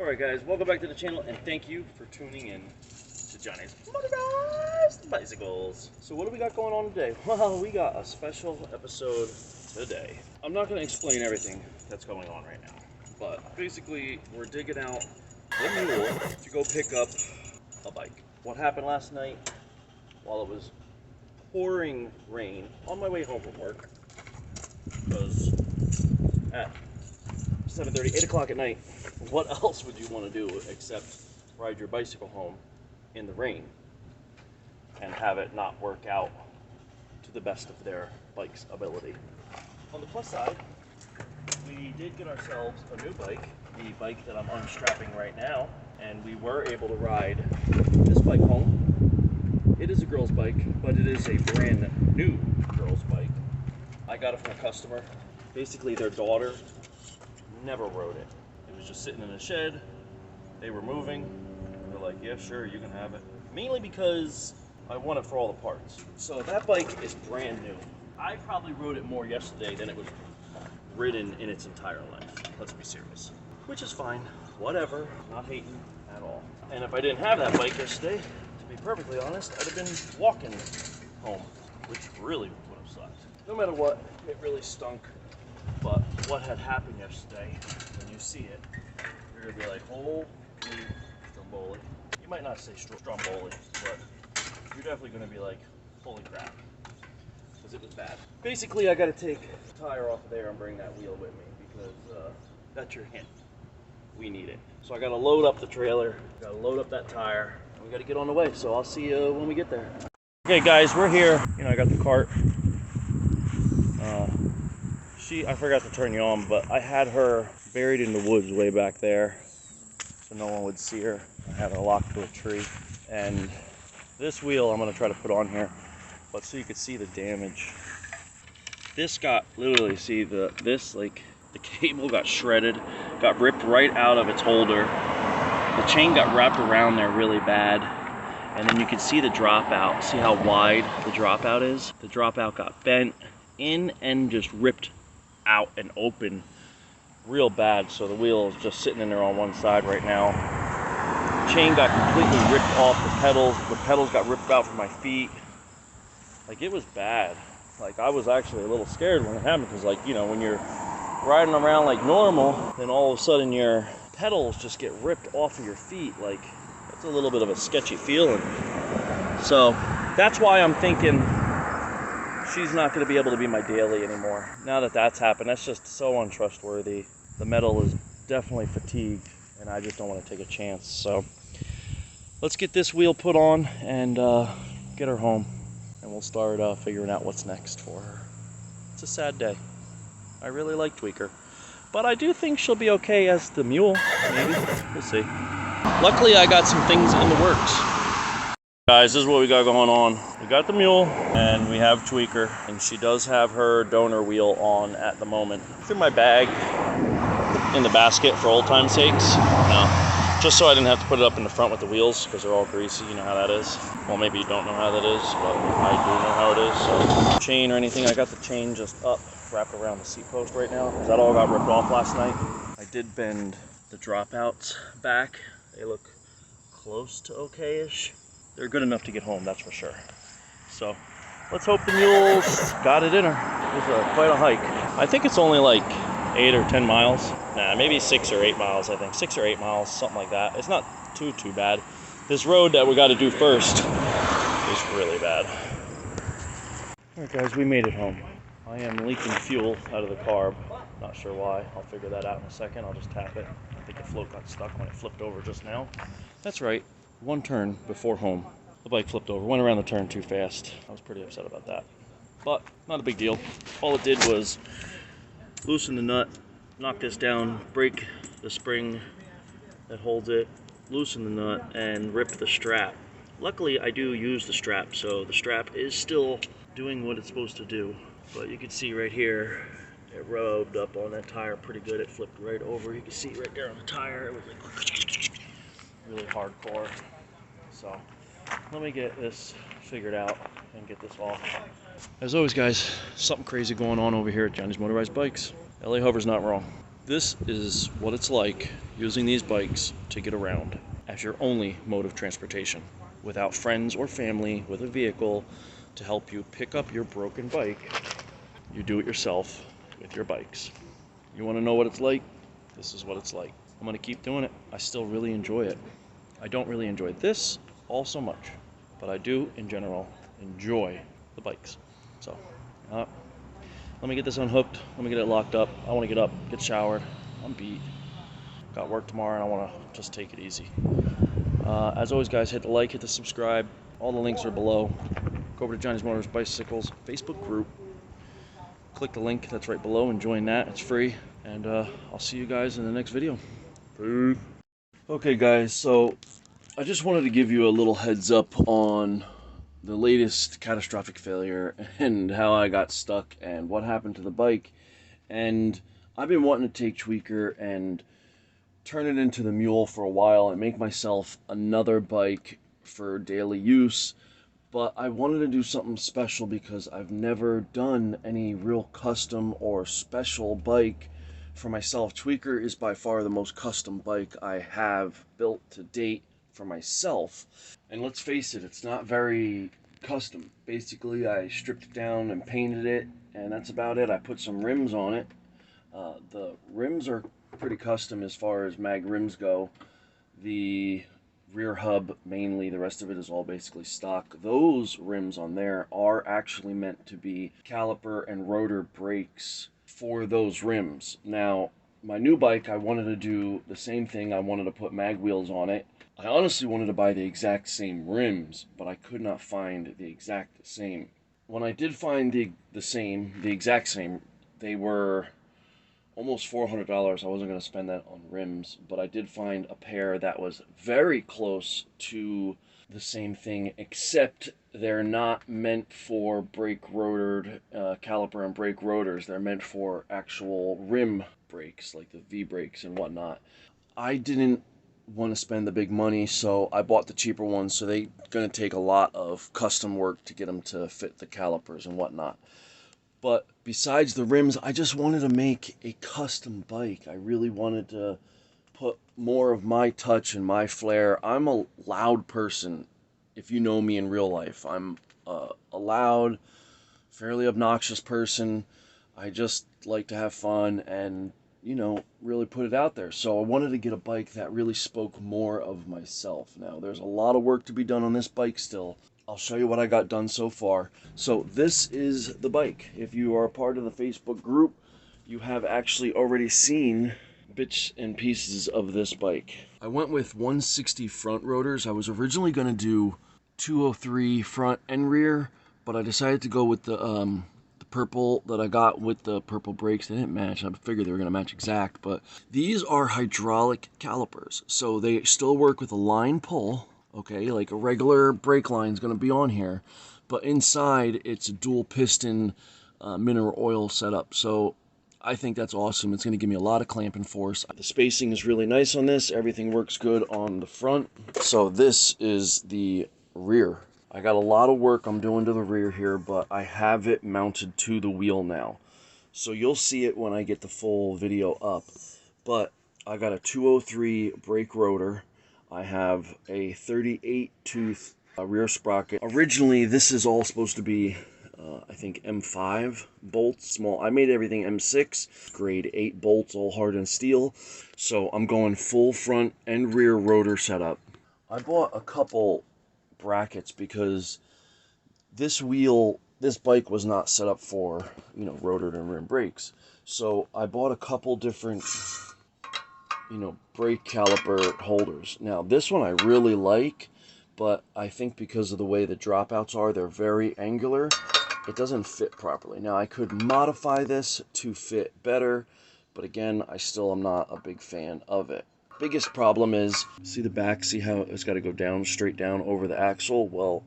Alright guys, welcome back to the channel and thank you for tuning in to Johnny's Motorized Bicycles. So what do we got going on today? Well, we got a special episode today. I'm not going to explain everything that's going on right now, but basically we're digging out the mule to go pick up a bike. What happened last night while it was pouring rain on my way home from work, because at 7:30, 8 o'clock at night, what else would you want to do except ride your bicycle home in the rain and have it not work out to the best of their bike's ability? On the plus side, we did get ourselves a new bike, the bike that I'm unstrapping right now, and we were able to ride this bike home. It is a girl's bike, but it is a brand new girl's bike. I got it from a customer. Basically, their daughter never rode it. It was just sitting in a shed. They were moving. They're like, yeah, sure, you can have it. Mainly because I want it for all the parts. So that bike is brand new. I probably rode it more yesterday than it was ridden in its entire life. Let's be serious. Which is fine. Whatever. Not hating at all. And if I didn't have that bike yesterday, to be perfectly honest, I'd have been walking home, which really would have sucked. No matter what, it really stunk. But what had happened yesterday, when you see it, you're going to be like, holy stromboli. You might not say stromboli, but you're definitely going to be like, holy crap. Because it was bad. Basically, I got to take the tire off of there and bring that wheel with me, because that's your hint. We need it. So I got to load up the trailer, got to load up that tire, and we got to get on the way. So I'll see you when we get there. Okay guys, we're here. You know, I got the cart. I forgot to turn you on, but I had her buried in the woods way back there so no one would see her. I had her locked to a tree. And this wheel I'm going to try to put on here, but so you could see the damage. This got, literally, see the cable got shredded, got ripped right out of its holder. The chain got wrapped around there really bad. And then you can see the dropout. See how wide the dropout is? The dropout got bent in and just ripped out and open real bad. So the wheel is just sitting in there on one side right now. The chain got completely ripped off the pedals got ripped out from my feet. Like, it was bad. Like, I was actually a little scared when it happened, because, like, you know, when you're riding around like normal, then all of a sudden your pedals just get ripped off of your feet. Like, that's a little bit of a sketchy feeling. So that's why I'm thinking she's not going to be able to be my daily anymore. Now that that's happened, that's just so untrustworthy. The metal is definitely fatigued, and I just don't want to take a chance. So let's get this wheel put on and get her home, and we'll start figuring out what's next for her. It's a sad day. I really like Tweaker, but I do think she'll be okay as the mule, maybe. We'll see. Luckily, I got some things in the works. Guys, this is what we got going on. We got the mule and we have Tweaker, and she does have her donor wheel on at the moment. Threw my bag in the basket for old time's sakes. No, just so I didn't have to put it up in the front with the wheels, because they're all greasy. You know how that is. Well, maybe you don't know how that is, but I do know how it is. So, chain or anything, I got the chain just up, wrapped around the seat post right now, because that all got ripped off last night. I did bend the dropouts back. They look close to okay-ish. They're good enough to get home, that's for sure. So let's hope the mule's got it in her. It was quite a hike. I think it's only like 8 or 10 miles. Nah, maybe 6 or 8 miles, I think. 6 or 8 miles, something like that. It's not too bad. This road that we got to do first is really bad. All right, guys, we made it home. I am leaking fuel out of the carb. Not sure why. I'll figure that out in a second. I'll just tap it. I think the float got stuck when it flipped over just now. That's right. One turn before home, the bike flipped over. Went around the turn too fast. I was pretty upset about that. But not a big deal. All it did was loosen the nut, knock this down, break the spring that holds it, loosen the nut, and rip the strap. Luckily, I do use the strap, so the strap is still doing what it's supposed to do. But you can see right here, it rubbed up on that tire pretty good. It flipped right over. You can see right there on the tire, it was like really hardcore. So let me get this figured out and get this off. As always, guys, something crazy going on over here at Johnny's Motorized Bikes. LA Hover's not wrong. This is what it's like using these bikes to get around as your only mode of transportation, without friends or family with a vehicle to help you pick up your broken bike. You do it yourself with your bikes. You want to know what it's like? This is what it's like. I'm going to keep doing it. I still really enjoy it. I don't really enjoy this all so much, but I do, in general, enjoy the bikes. So, let me get this unhooked. Let me get it locked up. I want to get up, get showered. I'm beat. Got work tomorrow, and I want to just take it easy. As always, guys, hit the like, hit the subscribe. All the links are below. Go over to Johnny's Motors Bicycles Facebook group. Click the link that's right below and join that. It's free. And I'll see you guys in the next video. Peace. Okay, guys, so I just wanted to give you a little heads up on the latest catastrophic failure and how I got stuck and what happened to the bike. And I've been wanting to take Tweaker and turn it into the Mule for a while and make myself another bike for daily use, but I wanted to do something special because I've never done any real custom or special bike for myself. Tweaker is by far the most custom bike I have built to date for myself. And let's face it, it's not very custom. Basically, I stripped it down and painted it, and that's about it. I put some rims on it. The rims are pretty custom as far as mag rims go. The rear hub mainly, the rest of it is all basically stock. Those rims on there are actually meant to be caliper and rotor brakes for those rims. Now, my new bike, I wanted to do the same thing. I wanted to put mag wheels on it. I honestly wanted to buy the exact same rims, but I could not find the exact same. When I did find the exact same, they were almost $400. I wasn't going to spend that on rims, but I did find a pair that was very close to the same thing, except they're not meant for brake rotored caliper and brake rotors. They're meant for actual rim brakes, like the V brakes and whatnot. I didn't want to spend the big money, so I bought the cheaper ones. So they're going to take a lot of custom work to get them to fit the calipers and whatnot. But besides the rims, I just wanted to make a custom bike. I really wanted to put more of my touch and my flair. I'm a loud person. If you know me in real life, I'm a loud, fairly obnoxious person. I just like to have fun and, you know, really put it out there. So I wanted to get a bike that really spoke more of myself. Now, there's a lot of work to be done on this bike still. I'll show you what I got done so far. So this is the bike. If you are a part of the Facebook group, you have actually already seen bits and pieces of this bike. I went with 160 front rotors. I was originally going to do 203 front and rear, but I decided to go with the purple that I got with the purple brakes. They didn't match. I figured they were going to match exact, but these are hydraulic calipers, so they still work with a line pull. Okay, like a regular brake line is going to be on here, but inside it's a dual piston mineral oil setup. So I think that's awesome. It's going to give me a lot of clamping force. The spacing is really nice on this. Everything works good on the front. So this is the rear. I got a lot of work I'm doing to the rear here, but I have it mounted to the wheel now. So you'll see it when I get the full video up. But I got a 203 brake rotor. I have a 38 tooth rear sprocket. Originally, this is all supposed to be, I think, M5 bolts, small. I made everything M6, grade 8 bolts, all hardened steel. So I'm going full front and rear rotor setup. I bought a couple brackets because this bike was not set up for, you know, rotor and rim brakes. So I bought a couple different, you know, brake caliper holders. Now this one I really like, but I think because of the way the dropouts are, they're very angular, it doesn't fit properly. Now I could modify this to fit better, but again, I still am not a big fan of it. Biggest problem is, see the back, see how it's got to go down, straight down over the axle? Well,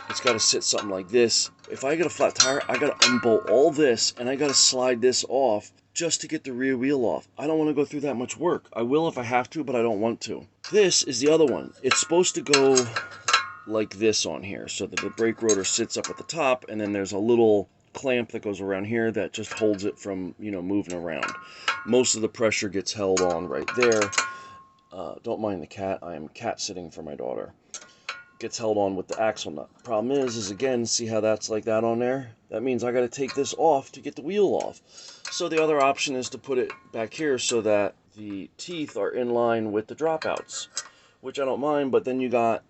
it's got to sit something like this. If I get a flat tire, I got to unbolt all this, and I got to slide this off just to get the rear wheel off. I don't want to go through that much work. I will if I have to, but I don't want to. This is the other one. It's supposed to go like this on here, so that the brake rotor sits up at the top, and then there's a little clamp that goes around here that just holds it from, you know, moving around. Most of the pressure gets held on right there. Don't mind the cat. I am cat sitting for my daughter. Gets held on with the axle nut. Problem is again, see how that's like that on there? That means I got to take this off to get the wheel off. So the other option is to put it back here so that the teeth are in line with the dropouts, which I don't mind, but then you got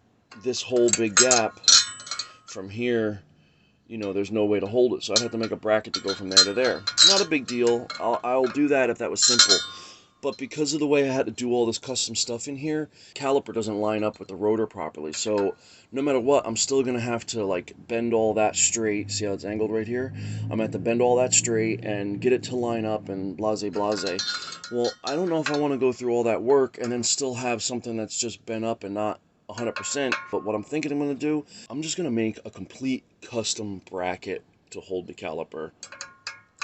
this whole big gap from here. You know, there's no way to hold it, so I'd have to make a bracket to go from there to there. Not a big deal. I'll do that if that was simple. But because of the way I had to do all this custom stuff in here, caliper doesn't line up with the rotor properly. So no matter what, I'm still going to have to like bend all that straight. See how it's angled right here? I'm going to have to bend all that straight and get it to line up and blase blase. Well, I don't know if I want to go through all that work and then still have something that's just bent up and not 100%. But what I'm thinking I'm going to do, I'm just going to make a complete custom bracket to hold the caliper.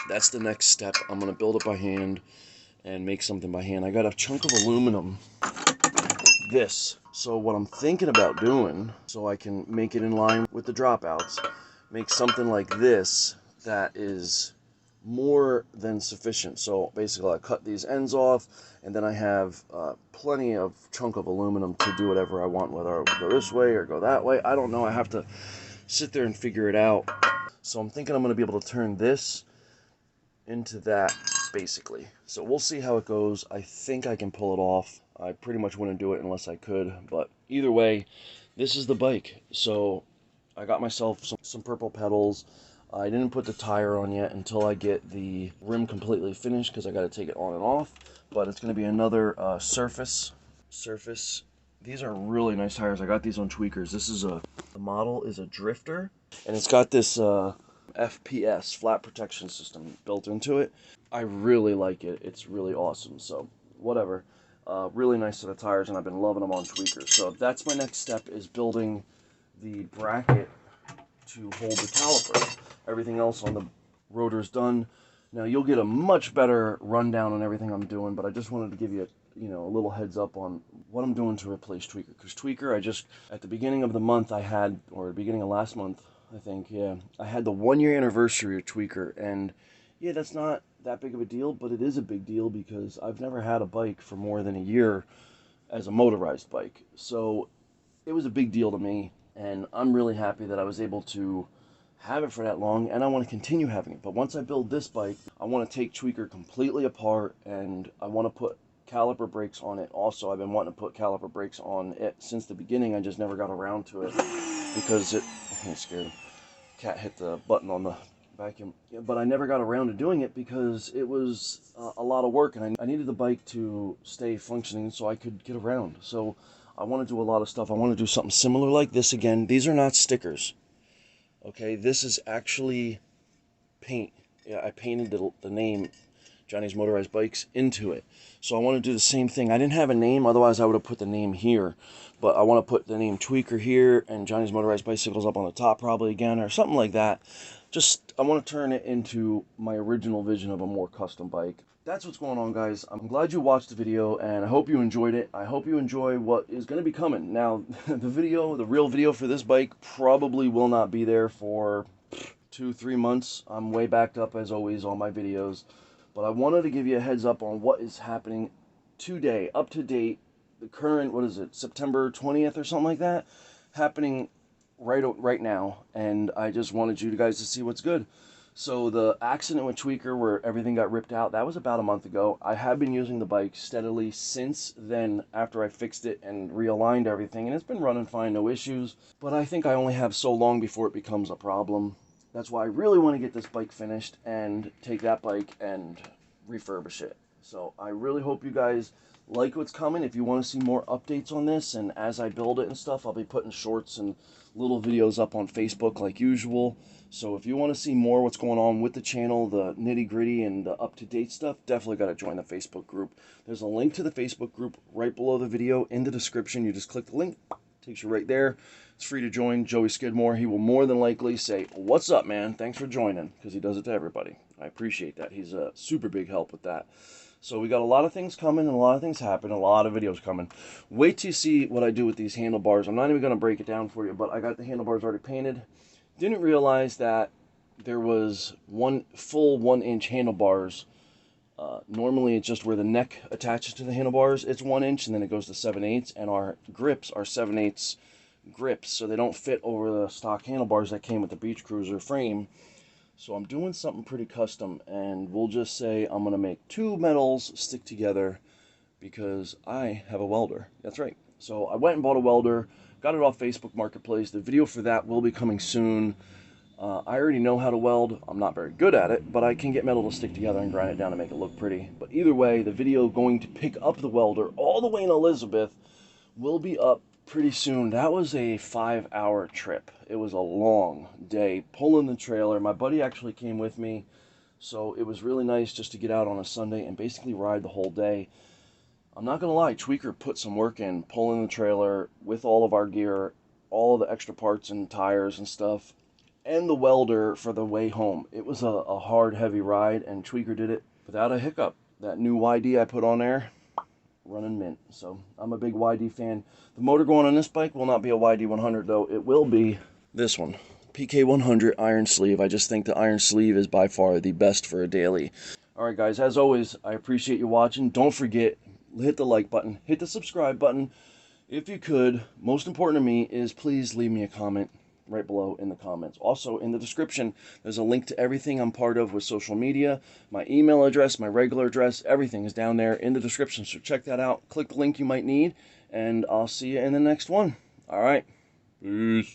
That's the next step. I'm going to build it by hand and make something by hand. I got a chunk of aluminum, this. So what I'm thinking about doing, so I can make it in line with the dropouts, make something like this that is more than sufficient. So basically I cut these ends off, and then I have plenty of chunk of aluminum to do whatever I want, whether I go this way or go that way. I don't know. I have to sit there and figure it out. So I'm thinking I'm going to be able to turn this into that, basically. So we'll see how it goes. I think I can pull it off. I pretty much wouldn't do it unless I could, but either way, this is the bike. So I got myself some purple pedals. I didn't put the tire on yet until I get the rim completely finished, because I got to take it on and off. But it's going to be another surface. These are really nice tires. I got these on Tweakers. This is the model is a Drifter, and it's got this FPS, flat protection system, built into it. I really like it. It's really awesome. So whatever. Really nice set of tires, and I've been loving them on Tweakers. So that's my next step, is building the bracket to hold the caliper. Everything else on the rotor's done. Now you'll get a much better rundown on everything I'm doing, but I just wanted to give you a little heads up on what I'm doing to replace Tweaker. Because Tweaker, at the beginning of the month or the beginning of last month, I think, yeah, I had the 1-year anniversary of Tweaker, and yeah, that's not that big of a deal, but it is a big deal because I've never had a bike for more than a year as a motorized bike. So it was a big deal to me, and I'm really happy that I was able to have it for that long, and I want to continue having it. But once I build this bike, I want to take Tweaker completely apart, and I want to put caliper brakes on it. Also, I've been wanting to put caliper brakes on it since the beginning. I just never got around to it because I'm scared. Cat hit the button on the vacuum. Yeah, but I never got around to doing it because it was a lot of work, and I needed the bike to stay functioning so I could get around. So I want to do a lot of stuff. I want to do something similar like this again. These are not stickers. Okay, this is actually paint. Yeah, I painted the name Johnny's Motorized Bikes into it. So I want to do the same thing. I didn't have a name, otherwise I would have put the name here. But I want to put the name Tweaker here and Johnny's Motorized Bicycles up on the top probably again, or something like that. Just, I want to turn it into my original vision of a more custom bike. That's what's going on, guys. I'm glad you watched the video, and I hope you enjoyed it. I hope you enjoy what is going to be coming. Now, the real video for this bike probably will not be there for 2-3 months. I'm way backed up, as always, on my videos. But I wanted to give you a heads up on what is happening today, up to date, the current, what is it, September 20th or something like that, happening right now. And I just wanted you guys to see what's good. So the accident with Tweaker where everything got ripped out, that was about a month ago. I have been using the bike steadily since then, after I fixed it and realigned everything, and it's been running fine, no issues. But I think I only have so long before it becomes a problem. That's why I really want to get this bike finished and take that bike and refurbish it. So I really hope you guys like what's coming. If you want to see more updates on this, and as I build it and stuff, I'll be putting shorts and little videos up on Facebook like usual. So if you want to see more what's going on with the channel, the nitty-gritty and the up-to-date stuff, definitely got to join the Facebook group. There's a link to the Facebook group right below the video in the description. You just click the link, takes you right there. It's free to join. Joey Skidmore, he will more than likely say, "What's up, man? Thanks for joining," because he does it to everybody. I appreciate that. He's a super big help with that. So we got a lot of things coming and a lot of things happen, a lot of videos coming. Wait to see what I do with these handlebars. I'm not even going to break it down for you, but I got the handlebars already painted. Didn't realize that there was one full 1-inch handlebars. Normally it's just where the neck attaches to the handlebars, it's 1 inch, and then it goes to 7/8, and our grips are 7/8 grips, so they don't fit over the stock handlebars that came with the Beach Cruiser frame. So I'm doing something pretty custom, and we'll just say I'm going to make 2 metals stick together because I have a welder. That's right. So I went and bought a welder, got it off Facebook Marketplace. The video for that will be coming soon. I already know how to weld. I'm not very good at it, but I can get metal to stick together and grind it down to make it look pretty. But either way, the video going to pick up the welder all the way in Elizabeth will be up pretty soon. That was a 5-hour trip. It was a long day pulling the trailer. My buddy actually came with me, so it was really nice just to get out on a Sunday and basically ride the whole day. I'm not gonna lie, Tweaker put some work in pulling the trailer with all of our gear, all of the extra parts and tires and stuff, and the welder for the way home. It was a hard, heavy ride, and Tweaker did it without a hiccup. That new YD I put on there, running mint. So I'm a big YD fan. The motor going on this bike will not be a YD 100 though. It will be this one, PK 100 iron sleeve. I just think the iron sleeve is by far the best for a daily. All right, guys, as always, I appreciate you watching. Don't forget, hit the like button, hit the subscribe button. If you could, most important to me is please leave me a comment right below in the comments. Also, in the description, there's a link to everything I'm part of with social media. My email address, my regular address, everything is down there in the description. So check that out. Click the link you might need, and I'll see you in the next one. All right. Peace.